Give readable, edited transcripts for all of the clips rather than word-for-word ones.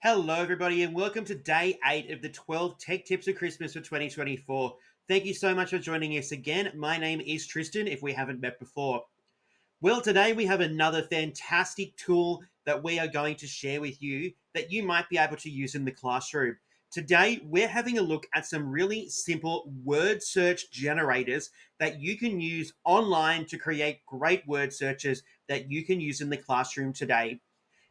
Hello, everybody, and welcome to day 8 of the 12 Tech Tips of Christmas for 2024. Thank you so much for joining us again. My name is Tristan, if we haven't met before. Well, today we have another fantastic tool that we are going to share with you that you might be able to use in the classroom. Today, we're having a look at some really simple word search generators that you can use online to create great word searches that you can use in the classroom today.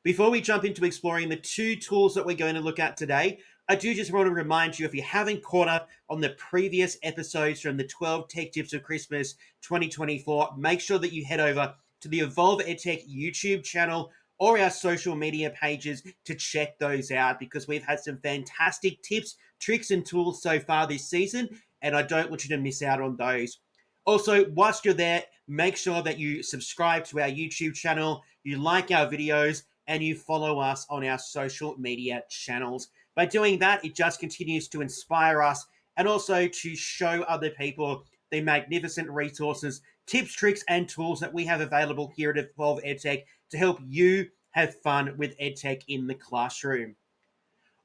Before we jump into exploring the two tools that we're going to look at today, I do just want to remind you, if you haven't caught up on the previous episodes from the 12 Tech Tips of Christmas 2024, make sure that you head over to the Evolve EdTech YouTube channel or our social media pages to check those out, because we've had some fantastic tips, tricks, and tools so far this season, and I don't want you to miss out on those. Also, whilst you're there, make sure that you subscribe to our YouTube channel, you like our videos, and you follow us on our social media channels. By doing that, it just continues to inspire us and also to show other people the magnificent resources, tips, tricks, and tools that we have available here at Evolve EdTech to help you have fun with EdTech in the classroom.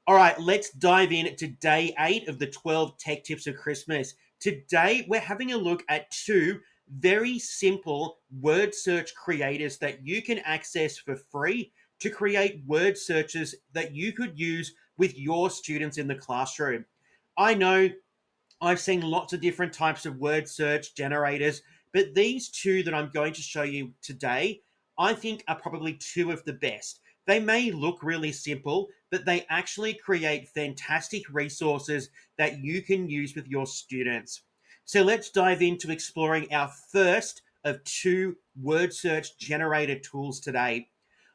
All right, let's dive in to day 8 of the 12 Tech Tips of Christmas. Today, we're having a look at two very simple word search creators that you can access for free to create word searches that you could use with your students in the classroom. I know I've seen lots of different types of word search generators, but these two that I'm going to show you today, I think are probably two of the best. They may look really simple, but they actually create fantastic resources that you can use with your students. So let's dive into exploring our first of two word search generator tools today.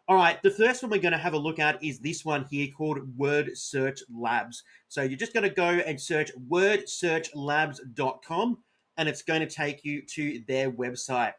All right, the first one we're going to have a look at is this one here called Word Search Labs. So you're just going to go and search wordsearchlabs.com, and it's going to take you to their website.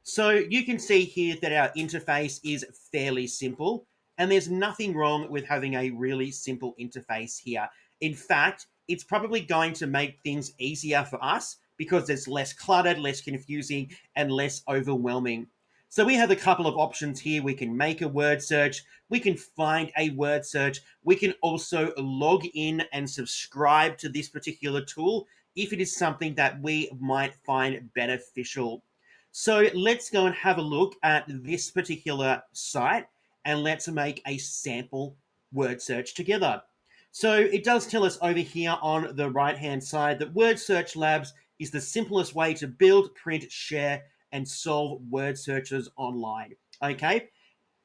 So you can see here that our interface is fairly simple, and there's nothing wrong with having a really simple interface here. In fact, it's probably going to make things easier for us because there's less cluttered, less confusing, and less overwhelming. So we have a couple of options here. We can make a word search. We can find a word search. We can also log in and subscribe to this particular tool if it is something that we might find beneficial. So let's go and have a look at this particular site and let's make a sample word search together. So it does tell us over here on the right-hand side that Word Search Labs is the simplest way to build, print, share, and solve word searches online. Okay,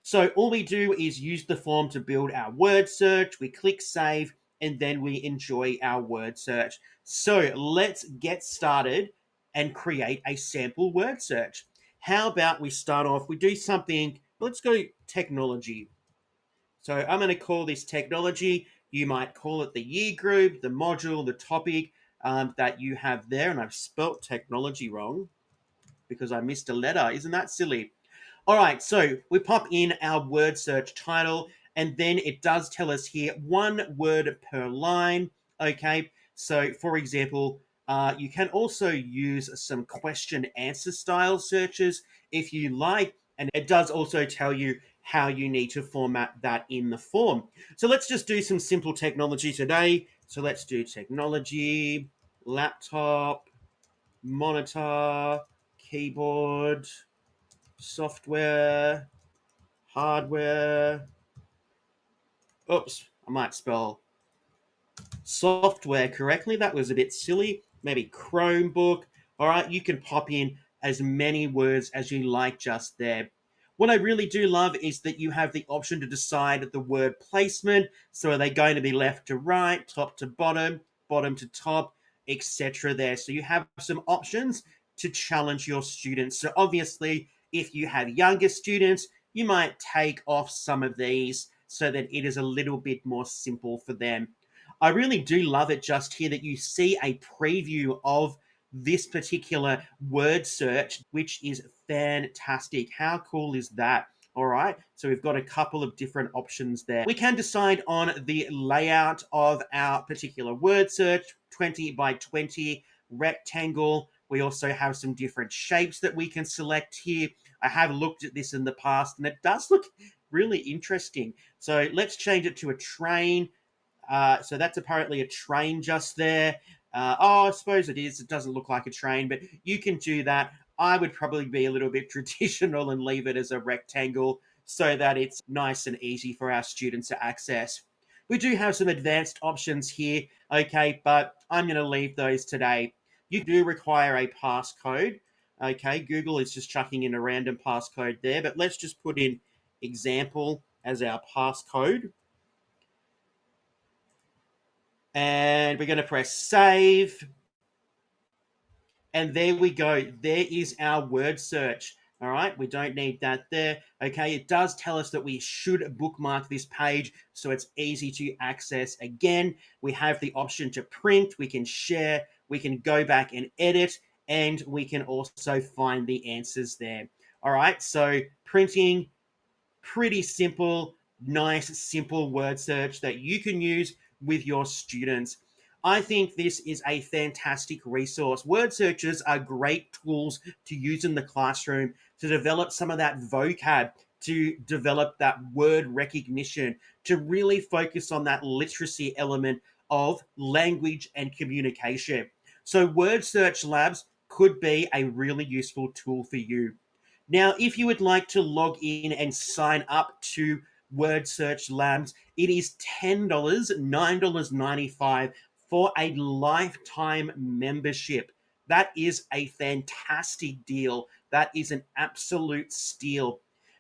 so all we do is use the form to build our word search. We click save, and then we enjoy our word search. So let's get started and create a sample word search. How about we start off, we do something, let's go technology. So I'm going to call this technology. You might call it the year group, the module, the topic that you have there. And I've spelt technology wrong because I missed a letter. Isn't that silly? All right, so we pop in our word search title, and then it does tell us here one word per line. Okay, so for example, you can also use some question answer style searches if you like, and it does also tell you how you need to format that in the form. So let's just do some simple technology today. So let's do technology, laptop, monitor, keyboard, software, hardware. Oops, I might spell software correctly. That was a bit silly. Maybe Chromebook. All right, you can pop in as many words as you like just there. What I really do love is that you have the option to decide the word placement. So are they going to be left to right, top to bottom, bottom to top, etc. there. So you have some options to challenge your students. So obviously, if you have younger students, you might take off some of these so that it is a little bit more simple for them. I really do love it just here that you see a preview of this particular word search, which is fantastic. How cool is that? All right, so we've got a couple of different options there. We can decide on the layout of our particular word search, 20 by 20 rectangle. We also have some different shapes that we can select here. I have looked at this in the past, and it does look really interesting. So let's change it to a train. So that's apparently a train just there. I suppose it is. It doesn't look like a train, but you can do that. I would probably be a little bit traditional and leave it as a rectangle so that it's nice and easy for our students to access. We do have some advanced options here, okay, but I'm going to leave those today. You do require a passcode, okay. Google is just chucking in a random passcode there, but let's just put in example as our passcode. And we're going to press save. And there we go. There is our word search. All right, we don't need that there. Okay, it does tell us that we should bookmark this page so it's easy to access again. We have the option to print, we can share, we can go back and edit, and we can also find the answers there. All right, so printing, pretty simple, nice, simple word search that you can use with your students. I think this is a fantastic resource. Word searches are great tools to use in the classroom to develop some of that vocab, to develop that word recognition, to really focus on that literacy element of language and communication. So, word search labs could be a really useful tool for you. Now, if you would like to log in and sign up to Word Search Labs, it is $10, $9.95 for a lifetime membership. That is a fantastic deal. That is an absolute steal.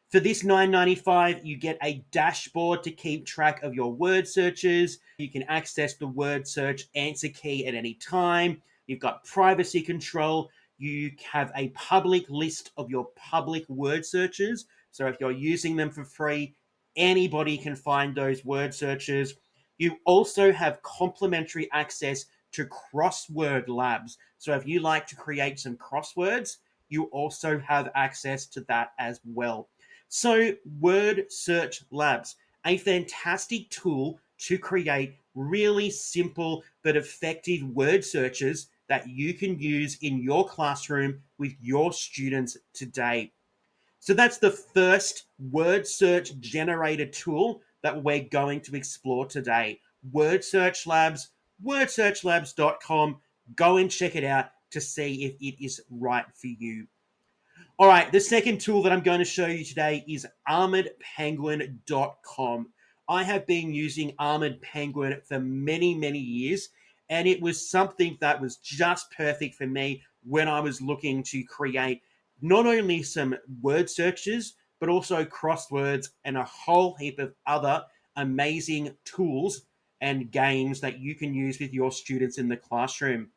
For this $9.95, you get a dashboard to keep track of your word searches. You can access the word search answer key at any time. You've got privacy control. You have a public list of your public word searches. So if you're using them for free, anybody can find those word searches. You also have complimentary access to crossword labs. So if you like to create some crosswords, you also have access to that as well. So, Word Search Labs, a fantastic tool to create really simple but effective word searches that you can use in your classroom with your students today. So that's the first word search generator tool that we're going to explore today. Word Search Labs, wordsearchlabs.com. Go and check it out to see if it is right for you. All right, the second tool that I'm going to show you today is armoredpenguin.com. I have been using Armored Penguin for many, many years, and it was something that was just perfect for me when I was looking to create not only some word searches, but also crosswords and a whole heap of other amazing tools and games that you can use with your students in the classroom.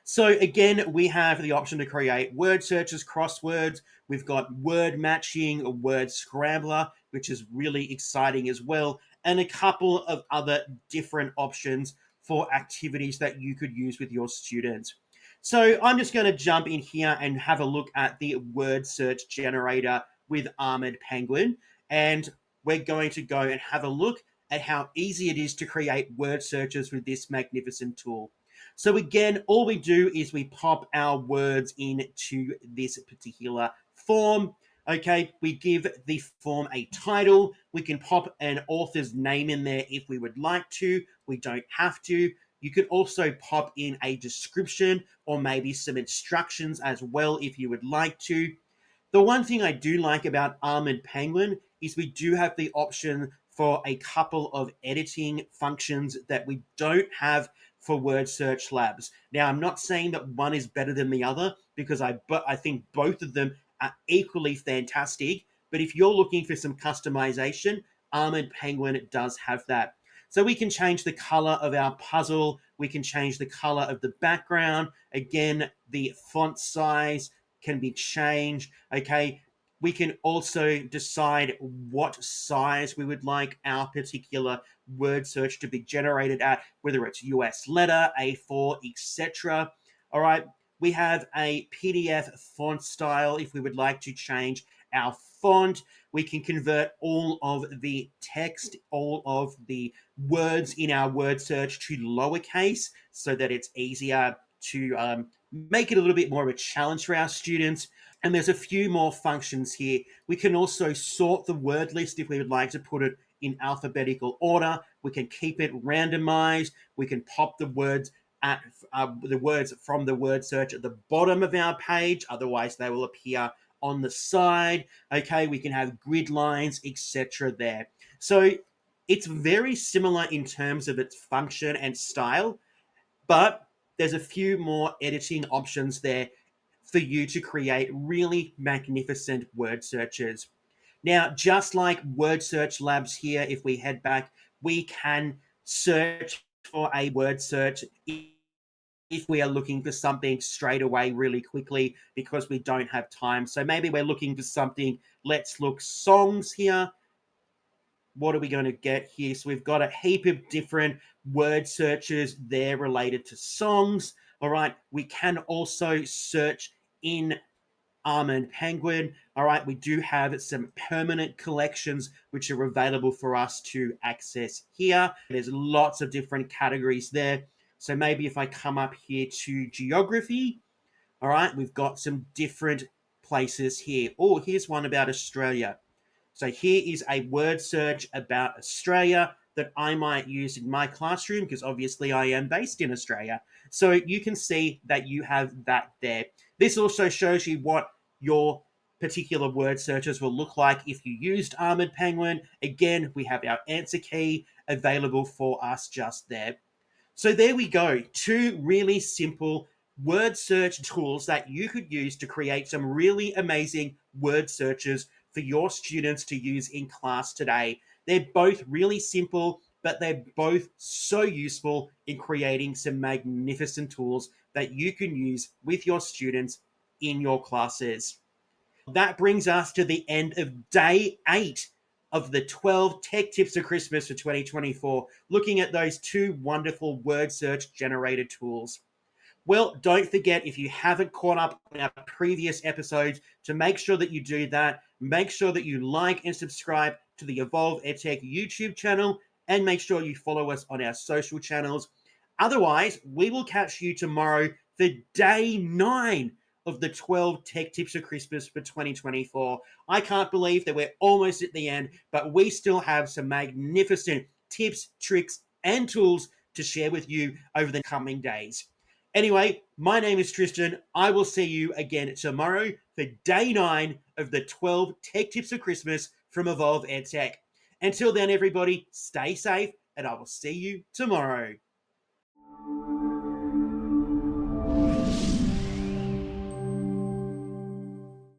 So again, we have the option to create word searches, crosswords. We've got word matching, a word scrambler, which is really exciting as well, and a couple of other different options for activities that you could use with your students. So I'm just going to jump in here and have a look at the word search generator with Armored Penguin. And we're going to go and have a look at how easy it is to create word searches with this magnificent tool. So again, all we do is we pop our words into this particular form. Okay, we give the form a title. We can pop an author's name in there if we would like to. We don't have to. You could also pop in a description or maybe some instructions as well if you would like to. The one thing I do like about Armored Penguin is we do have the option for a couple of editing functions that we don't have for Word Search Labs. Now, I'm not saying that one is better than the other because I think both of them are equally fantastic. But if you're looking for some customization, Armored Penguin does have that. So we can change the color of our puzzle. We can change the color of the background. Again, the font size can be changed. Okay. We can also decide what size we would like our particular word search to be generated at, whether it's US letter, A4, etc. All right. We have a PDF font style if we would like to change our font. We can convert all of the text, all of the words in our word search to lowercase so that it's easier. to make it a little bit more of a challenge for our students. And there's a few more functions here. We can also sort the word list if we would like to put it in alphabetical order. We can keep it randomized. We can pop the words from the word search at the bottom of our page. Otherwise, they will appear on the side. Okay, we can have grid lines, etc. there. So it's very similar in terms of its function and style, but there's a few more editing options there for you to create really magnificent word searches. Now, just like word search labs here, if we head back, we can search for a word search if we are looking for something straight away really quickly because we don't have time. So maybe we're looking for something, let's look songs here. What are we going to get here? So we've got a heap of different word searches there related to songs. All right. We can also search in Almond Penguin. All right. We do have some permanent collections which are available for us to access here. There's lots of different categories there. So maybe if I come up here to geography, all right, we've got some different places here. Oh, here's one about Australia. So here is a word search about Australia that I might use in my classroom because obviously I am based in Australia. So you can see that you have that there. This also shows you what your particular word searches will look like if you used Armored Penguin. Again, we have our answer key available for us just there. So there we go, two really simple word search tools that you could use to create some really amazing word searches for your students to use in class today. They're both really simple, but they're both so useful in creating some magnificent tools that you can use with your students in your classes. That brings us to the end of day 8 of the 12 tech tips for Christmas for 2024, looking at those two wonderful word search generated tools. Well, don't forget, if you haven't caught up on our previous episodes, to make sure that you do that. Make sure that you like and subscribe to the Evolve EdTech YouTube channel, and make sure you follow us on our social channels. Otherwise, we will catch you tomorrow for day 9 of the 12 tech tips for Christmas for 2024. I can't believe that we're almost at the end, but we still have some magnificent tips, tricks, and tools to share with you over the coming days. Anyway, my name is Tristan. I will see you again tomorrow for day 9 of the 12 tech tips for Christmas from Evolve EdTech. Until then, everybody, stay safe, and I will see you tomorrow.